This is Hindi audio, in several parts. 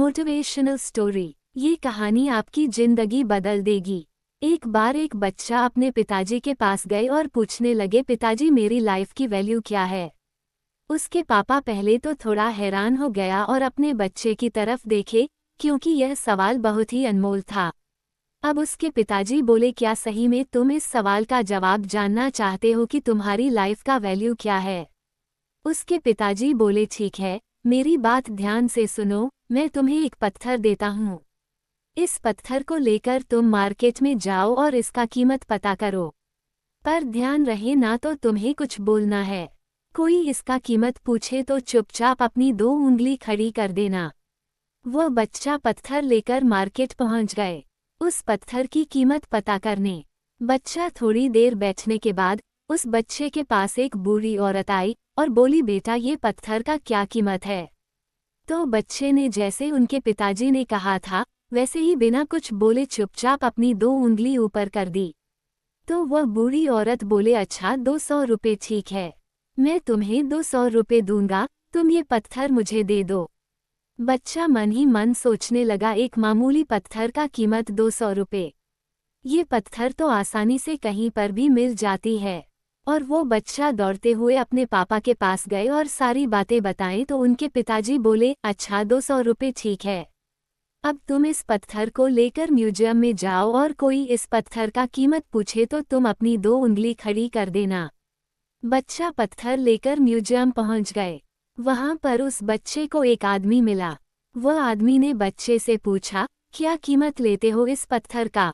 Motivational story. ये कहानी आपकी जिंदगी बदल देगी। एक बार एक बच्चा अपने पिताजी के पास गए और पूछने लगे, पिताजी मेरी लाइफ की वैल्यू क्या है। उसके पापा पहले तो थोड़ा हैरान हो गया और अपने बच्चे की तरफ देखे, क्योंकि यह सवाल बहुत ही अनमोल था। अब उसके पिताजी बोले, क्या सही में तुम इस सवाल का जवाब जानना चाहते हो कि तुम्हारी लाइफ का वैल्यू क्या है। उसके पिताजी बोले, ठीक है, मेरी बात ध्यान से सुनो, मैं तुम्हें एक पत्थर देता हूँ। इस पत्थर को लेकर तुम मार्केट में जाओ और इसका कीमत पता करो। पर ध्यान रहे ना तो तुम्हें कुछ बोलना है। कोई इसका कीमत पूछे तो चुपचाप अपनी 2 उंगली खड़ी कर देना। वह बच्चा पत्थर लेकर मार्केट पहुंच गए उस पत्थर की कीमत पता करने। बच्चा थोड़ी देर बैठने के बाद उस बच्चे के पास एक बूढ़ी औरत आई और बोली, बेटा ये पत्थर का क्या कीमत है। तो बच्चे ने जैसे उनके पिताजी ने कहा था वैसे ही बिना कुछ बोले चुपचाप अपनी 2 उंगली ऊपर कर दी। तो वह बूढ़ी औरत बोले, अच्छा 200 रुपये ठीक है, मैं तुम्हें 200 रुपये दूंगा, तुम ये पत्थर मुझे दे दो। बच्चा मन ही मन सोचने लगा, एक मामूली पत्थर का कीमत 200 रुपये। ये पत्थर तो आसानी से कहीं पर भी मिल जाती है। और वो बच्चा दौड़ते हुए अपने पापा के पास गए और सारी बातें बताएं तो उनके पिताजी बोले, अच्छा 200 रुपये ठीक है, अब तुम इस पत्थर को लेकर म्यूजियम में जाओ और कोई इस पत्थर का कीमत पूछे तो तुम अपनी 2 उंगली खड़ी कर देना। बच्चा पत्थर लेकर म्यूजियम पहुंच गए। वहां पर उस बच्चे को एक आदमी मिला। वह आदमी ने बच्चे से पूछा, क्या कीमत लेते हो इस पत्थर का।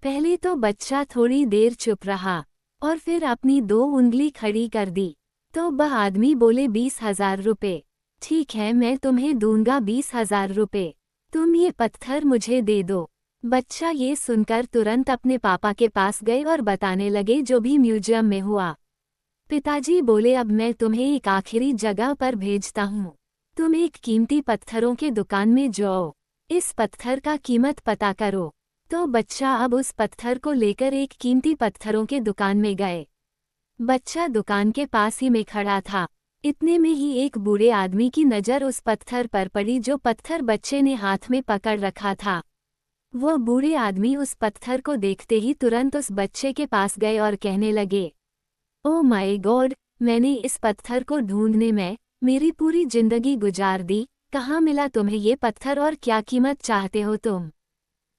पहले तो बच्चा थोड़ी देर चुप रहा और फिर अपनी 2 उंगली खड़ी कर दी। तो वह आदमी बोले, 20,000 रुपये ठीक है, मैं तुम्हें दूंगा 20,000 रुपये, तुम ये पत्थर मुझे दे दो। बच्चा ये सुनकर तुरंत अपने पापा के पास गए और बताने लगे जो भी म्यूजियम में हुआ। पिताजी बोले, अब मैं तुम्हें एक आखिरी जगह पर भेजता हूँ, तुम एक कीमती पत्थरों के दुकान में जाओ, इस पत्थर का कीमत पता करो। तो बच्चा अब उस पत्थर को लेकर एक कीमती पत्थरों के दुकान में गए। बच्चा दुकान के पास ही में खड़ा था। इतने में ही एक बूढ़े आदमी की नज़र उस पत्थर पर पड़ी जो पत्थर बच्चे ने हाथ में पकड़ रखा था। वो बूढ़े आदमी उस पत्थर को देखते ही तुरंत उस बच्चे के पास गए और कहने लगे, ओ माय गॉड, मैंने इस पत्थर को ढूंढने में मेरी पूरी जिंदगी गुजार दी, कहाँ मिला तुम्हें ये पत्थर और क्या कीमत चाहते हो तुम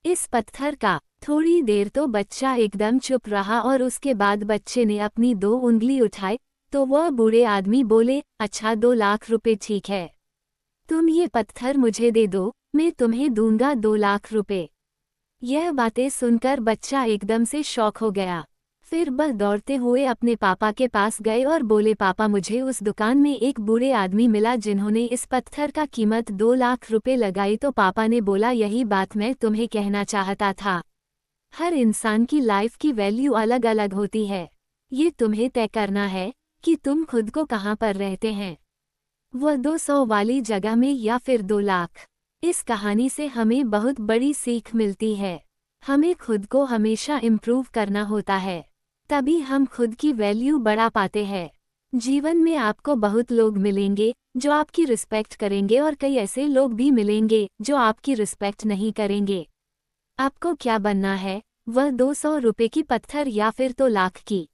इस पत्थर का। थोड़ी देर तो बच्चा एकदम चुप रहा और उसके बाद बच्चे ने अपनी 2 उंगली उठाई तो वह बूढ़े आदमी बोले, अच्छा 2 लाख रुपए ठीक है, तुम ये पत्थर मुझे दे दो, मैं तुम्हें दूंगा 2 लाख रुपए। यह बातें सुनकर बच्चा एकदम से शॉक हो गया। फिर वह दौड़ते हुए अपने पापा के पास गए और बोले, पापा मुझे उस दुकान में एक बूढ़े आदमी मिला जिन्होंने इस पत्थर का कीमत 2 लाख रुपए लगाई। तो पापा ने बोला, यही बात मैं तुम्हें कहना चाहता था, हर इंसान की लाइफ की वैल्यू अलग अलग होती है। ये तुम्हें तय करना है कि तुम खुद को कहाँ पर रहते हैं, वह 200 वाली जगह में या फिर 2 लाख। इस कहानी से हमें बहुत बड़ी सीख मिलती है। हमें खुद को हमेशा इम्प्रूव करना होता है, तभी हम खुद की वैल्यू बढ़ा पाते हैं। जीवन में आपको बहुत लोग मिलेंगे जो आपकी रिस्पेक्ट करेंगे और कई ऐसे लोग भी मिलेंगे जो आपकी रिस्पेक्ट नहीं करेंगे। आपको क्या बनना है, वह 200 रुपये की पत्थर या फिर तो लाख की।